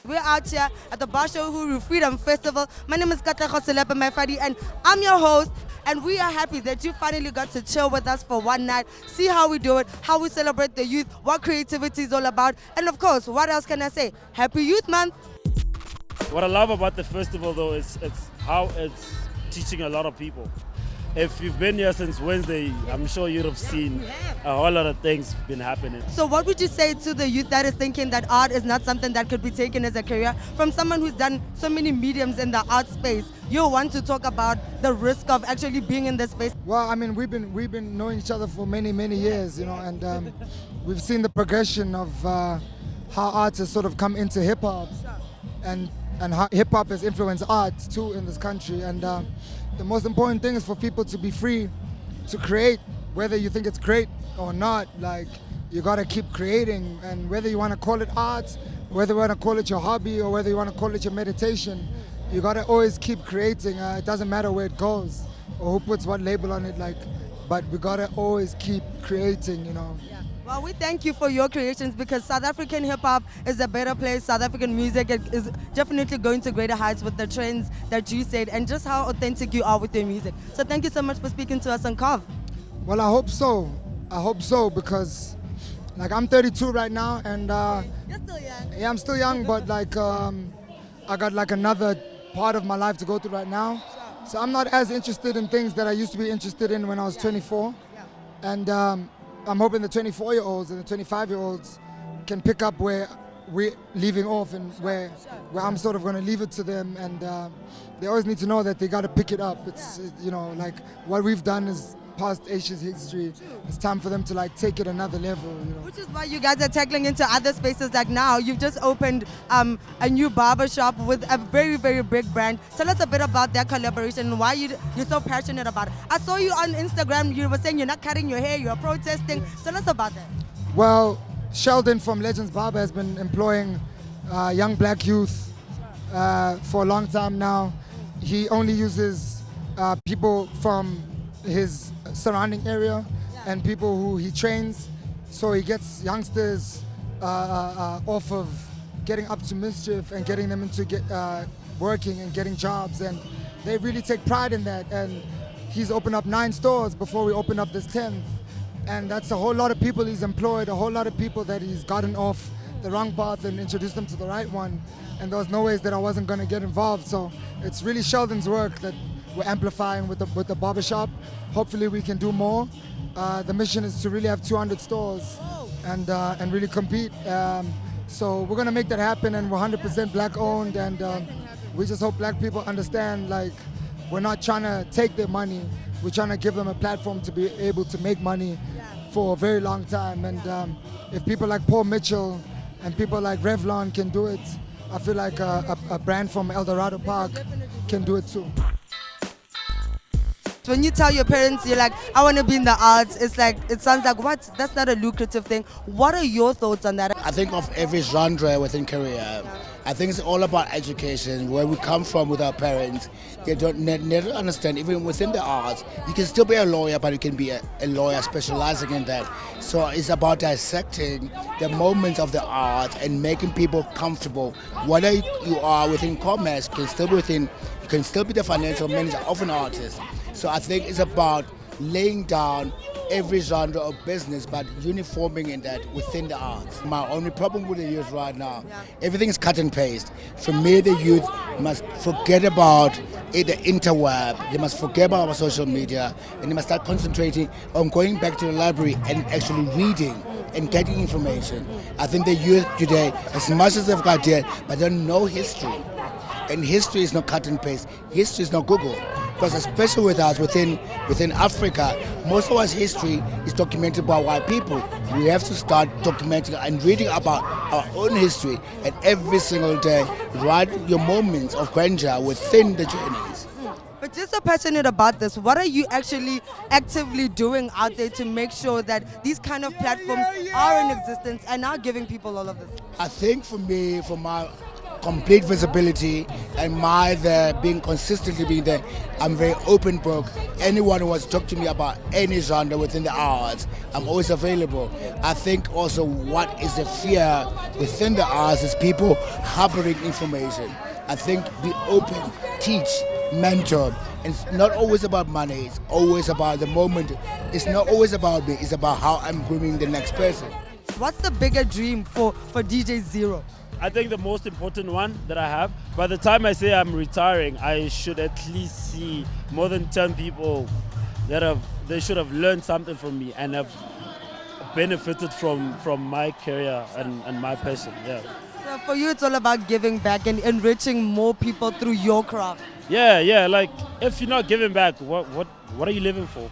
We're out here at the Basha Uhuru Freedom Festival. My name is Katla Khoselepa Maifadi and I'm your host. And we are happy that you finally got to chill with us for one night, see how we do it, how we celebrate the youth, what creativity is all about, and of course, what else can I say? Happy Youth Month! What I love about the festival, though, is it's how it's teaching a lot of people. If you've been here since Wednesday, I'm sure you'd have seen a whole lot of things been happening. So what would you say to the youth that is thinking that art is not something that could be taken as a career? From someone who's done so many mediums in the art space, you want to talk about the risk of actually being in this space? Well, I mean, we've been knowing each other for many years, you know, and we've seen the progression of how art has sort of come into hip hop, and how hip hop has influenced art too in this country. And the most important thing is for people to be free to create, whether you think it's great or not. Like, you gotta keep creating, and whether you want to call it art, whether you want to call it your hobby, or whether you want to call it your meditation, you gotta always keep creating. It doesn't matter where it goes or who puts what label on it, like, but we gotta always keep creating, you know. Well, we thank you for your creations because South African hip-hop is a better place. South African music is definitely going to greater heights with the trends that you said and just how authentic you are with your music. So thank you so much for speaking to us on Carve. Well, I hope so. I hope so, because like I'm 32 right now, and You're still young. yeah, I'm still young, but like I got like another part of my life to go through right now. So I'm not as interested in things that I used to be interested in when I was 24. And I'm hoping the 24-year-olds and the 25-year-olds can pick up where we're leaving off, and where I'm sort of going to leave it to them. And they always need to know that they got to pick it up. It's you know, like, what we've done is past Asia's history. It's time for them to like take it another level, you know. Which is why you guys are tackling into other spaces. Like now, you've just opened a new barber shop with a very big brand. Tell us a bit about that collaboration and why you're so passionate about it. I saw you on Instagram. You were saying you're not cutting your hair, you're protesting. Tell us about that. Well, Sheldon from Legends Barber has been employing young black youth for a long time now. He only uses people from his surrounding area and people who he trains. So he gets youngsters off of getting up to mischief and getting them into working and getting jobs. And they really take pride in that. And he's opened up 9 stores before we open up this 10th. And that's a whole lot of people he's employed, a whole lot of people that he's gotten off the wrong path and introduced them to the right one. And there was no ways that I wasn't going to get involved. So it's really Sheldon's work that we're amplifying with the barbershop. Hopefully we can do more. The mission is to really have 200 stores and really compete. So we're going to make that happen, and we're 100% black owned. And we just hope black people understand, like, we're not trying to take their money. We're trying to give them a platform to be able to make money for a very long time. And if people like Paul Mitchell and people like Revlon can do it, I feel like a brand from El Dorado Park can do it too. When you tell your parents you're like, I want to be in the arts, it's like, it sounds like, what? That's not a lucrative thing. What are your thoughts on that? I think of every genre within career. I think it's all about education, where we come from with our parents. They don't never understand, even within the arts, you can still be a lawyer, but you can be a lawyer specializing in that. So it's about dissecting the moments of the art and making people comfortable. Whether you are within commerce, you can still be the financial manager of an artist. So I think it's about laying down every genre of business, but uniforming in that within the arts. My only problem with the youth right now, everything is cut and paste. For me, the youth must forget about the interweb. They must forget about our social media, and they must start concentrating on going back to the library and actually reading and getting information. I think the youth today, as much as they've got there, but they don't know history. And history is not cut and paste. History is not Google. Because especially with us within Africa, most of our history is documented by white people. We have to start documenting and reading about our own history, and every single day write your moments of grandeur within the journeys. But just so passionate about this, what are you actually actively doing out there to make sure that these kind of platforms are in existence and are giving people all of this? I think for me, for my complete visibility, and my there being consistently being there. I'm very open book. Anyone who wants to talk to me about any genre within the arts, I'm always available. I think also what is the fear within the arts is people harboring information. I think be open, teach, mentor. And it's not always about money, it's always about the moment. It's not always about me, it's about how I'm grooming the next person. What's the bigger dream for DJ Zero? I think the most important one that I have, by the time I say I'm retiring, I should at least see more than 10 people they should have learned something from me and have benefited from my career and my passion. Yeah. So for you, it's all about giving back and enriching more people through your craft. Yeah, like if you're not giving back, what are you living for?